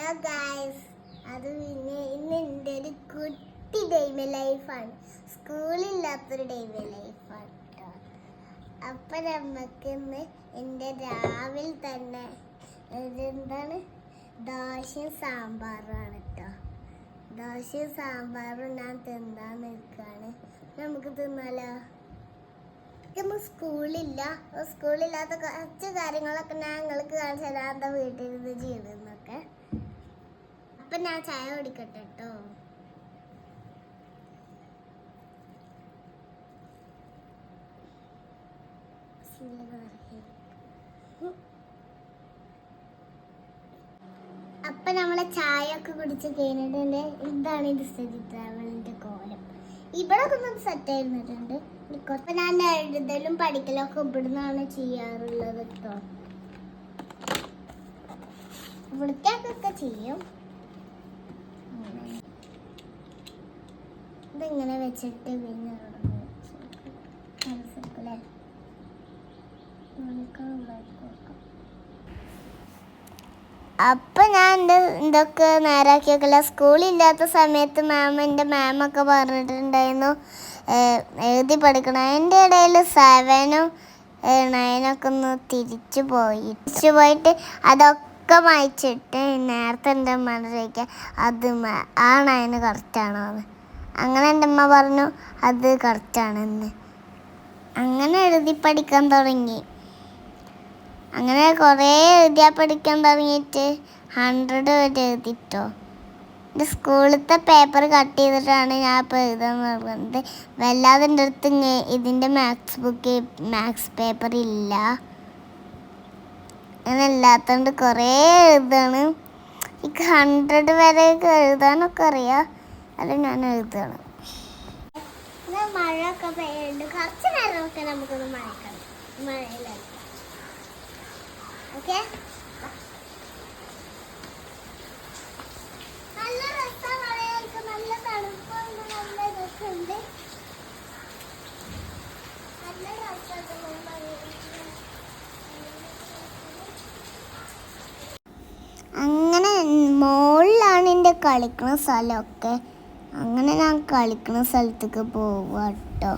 Hello guys, അത് പിന്നെ ഇന്ന് എൻ്റെ ഒരു കുട്ടി ഡെയിലി ലൈഫാണ്. സ്കൂളില്ലാത്തൊരു ഡെയിലി ലൈഫാണ് കേട്ടോ. അപ്പം നമുക്ക് ഇന്ന് എൻ്റെ രാവിലെ തന്നെ എന്താണ് ദോശയും സാമ്പാറുമാണ് കേട്ടോ. ദോശയും സാമ്പാറും ഞാൻ തിന്നാൻ നിൽക്കുകയാണ്. നമുക്ക് തിന്നാലോ? സ്കൂളില്ലാത്ത കുറച്ച് കാര്യങ്ങളൊക്കെ ഞാൻ നിങ്ങൾക്ക് കാണിച്ചു തരാം. എന്താ വീട്ടിലിരുന്ന് ചെയ്തെന്നൊക്കെ. അപ്പൊ ഞാൻ ചായ കുടിക്കട്ടെ കേട്ടോ. അപ്പൊ നമ്മളെ ചായ ഒക്കെ കുടിച്ച് കഴിഞ്ഞിട്ടുണ്ട്. ഇതാണ് ഇത് സ്ഥിതി ട്രാവലിന്റെ കോലം. ഇവിടെ ഒന്നും സെറ്റ് ആയിരുന്നിട്ടുണ്ട്. ഇപ്പൊ ഞാൻ എഴുതലും പഠിക്കലും ഒക്കെ ഇവിടുന്നാണ് ചെയ്യാറുള്ളത് കേട്ടോ. വൃത്തിയാക്കൊക്കെ ചെയ്യും. ഇതിങ്ങനെ വെച്ചിട്ട് പിന്നെ അപ്പൊ ഞാൻ ഇതൊക്കെ നേരാക്കി വെക്കില്ല. സ്കൂളില്ലാത്ത സമയത്ത് മാമൊക്കെ പറഞ്ഞിട്ടുണ്ടായിരുന്നു എഴുതി പഠിക്കണം. അതിൻ്റെ ഇടയിൽ 7ഉം 9ഒക്കെ ഒന്ന് തിരിച്ചു പോയിട്ട് അതൊക്കെ വായിച്ചിട്ട് നേരത്തെ എൻ്റെ അമ്മ ചോദിക്കുക അത് ആ 9 കറക്റ്റാണോ എന്ന്. അങ്ങനെ എൻ്റെ അമ്മ പറഞ്ഞു അത് കറക്റ്റാണെന്ന്. അങ്ങനെ എഴുതി പഠിക്കാൻ തുടങ്ങി. അങ്ങനെ കുറേ എഴുതിയാൽ പഠിക്കാൻ തുടങ്ങിയിട്ട് 100 വരെ എഴുതിട്ടോ. എൻ്റെ സ്കൂളിലത്തെ പേപ്പർ കട്ട് ചെയ്തിട്ടാണ് ഞാൻ ഇപ്പോൾ എഴുതാൻ തുടങ്ങുന്നത്. വല്ലാതെ എൻ്റെ അടുത്ത് ഇതിൻ്റെ മാത്സ് പേപ്പർ ഇല്ല. അങ്ങനെ ഇല്ലാത്തതുകൊണ്ട് കുറേ എഴുതാണ്. എനിക്ക് 100 വരെയൊക്കെ എഴുതാനൊക്കെ അറിയാം. അത് ഞാൻ എഴുതാണ്. മഴയൊക്കെ പെയ്യുന്നുണ്ട്. കുറച്ച് നേരമൊക്കെ നമുക്കൊന്ന് മഴയിലാണ്. ഓക്കെ, നല്ല രസമാണ്. നല്ല തണുപ്പുണ്ട്, നല്ല രസമുണ്ട്. നല്ല അങ്ങനെ മുകളിലാണ് എൻ്റെ കളിക്കുന്ന സ്ഥലമൊക്കെ. അങ്ങനെ ഞാൻ കളിക്കുന്ന സ്ഥലത്തേക്ക് പോവുക കേട്ടോ.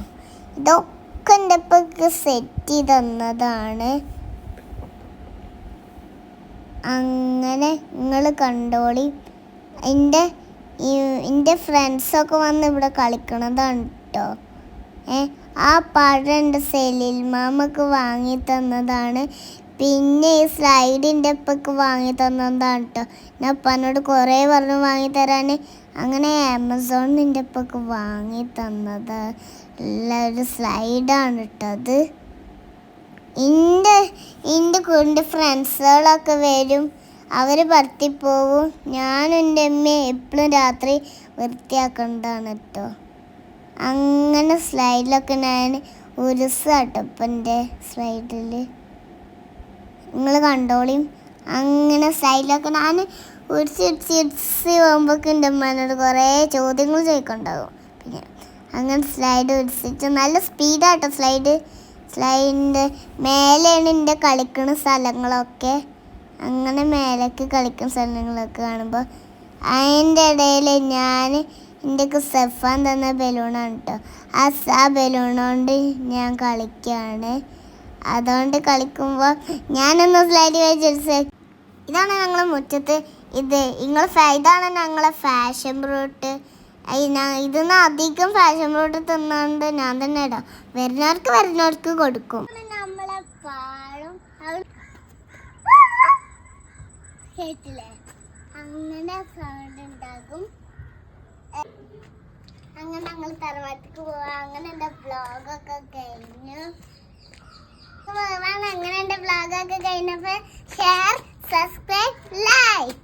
ഇതൊക്കെ എൻ്റെ ഇപ്പൊക്കെ സെറ്റ് ചെയ്ത് തന്നതാണ്. അങ്ങനെ നിങ്ങൾ കണ്ടോളി. എൻ്റെ ഫ്രണ്ട്സൊക്കെ വന്ന് ഇവിടെ കളിക്കണതാണ് കേട്ടോ. ആ പഴം എൻ്റെ സെലിൽ മാമക്ക് വാങ്ങി തന്നതാണ്. പിന്നെ ഈ സ്ലൈഡിൻ്റെ ഒപ്പൊക്കെ വാങ്ങി തന്നതാണ് കേട്ടോ. ഞാൻ അപ്പനോട് കുറേ പറഞ്ഞു വാങ്ങി തരാൻ. അങ്ങനെ ആമസോണിൻ്റെ ഒപ്പൊക്കെ വാങ്ങി തന്നത് ഒരു സ്ലൈഡാണ് കേട്ടോ. അത് എൻ്റെ ഫ്രണ്ട്സുകളൊക്കെ വരും. അവർ പറത്തിപ്പോവും. ഞാനും എൻ്റെ അമ്മയും എപ്പോഴും രാത്രി വൃത്തിയാക്കേണ്ടതാണ് കേട്ടോ. അങ്ങനെ സ്ലൈഡിലൊക്കെ ഞാൻ ഉരുസാട്ടോ ഇപ്പം എൻ്റെ സ്ലൈഡിൽ. നിങ്ങൾ കണ്ടോളിയും. അങ്ങനെ സ്ലൈഡിലൊക്കെ ഞാൻ ഉരുಸಿ പോകുമ്പോഴേക്ക് എൻ്റെ അമ്മേനോട് കുറേ ചോദ്യങ്ങൾ ചോദിക്കുന്നുണ്ടാകും. പിന്നെ അങ്ങനെ സ്ലൈഡ് ഉരുസിട്ട് നല്ല സ്പീഡാട്ടോ സ്ലൈഡിൻ്റെ മേലെയാണ് എൻ്റെ കളിക്കുന്ന സ്ഥലങ്ങളൊക്കെ. അങ്ങനെ മേലേക്ക് കളിക്കുന്ന സ്ഥലങ്ങളൊക്കെ കാണുമ്പോൾ അതിൻ്റെ ഇടയിൽ ഞാൻ എൻ്റെ സെഫാൻ തന്ന ബലൂണാണ് കേട്ടോ. ആ ബലൂൺ കൊണ്ട് ഞാൻ കളിക്കുകയാണ്. അതുകൊണ്ട് കളിക്കുമ്പോൾ ഞാനൊന്ന് സ്ലൈഡ് വെച്ച് ഇതാണ് ഞങ്ങളെ മുറ്റത്ത്. ഇതാണ് ഞങ്ങളെ ഫാഷൻ ഫ്രൂട്ട്. ഇതൊന്നും അധികം ഫാഷൻ ഫ്രൂട്ട് തിന്നാണ്ട് ഞാൻ തന്നെ ഇടാം. വരുന്നവർക്ക് കൊടുക്കും. നമ്മളെ പാഴും കേട്ടില്ലേ? അങ്ങനെ സൗണ്ട് ഉണ്ടാകും. അങ്ങനെ ഞങ്ങൾ തറവാട്ടിക്ക് പോവാം. അങ്ങനെ എൻ്റെ വ്ളോഗൊക്കെ കഴിഞ്ഞു. അങ്ങനെ എൻ്റെ വ്ളോഗൊക്കെ കഴിഞ്ഞപ്പോൾ ഷെയർ, സബ്സ്ക്രൈബ്, ലൈക്ക്.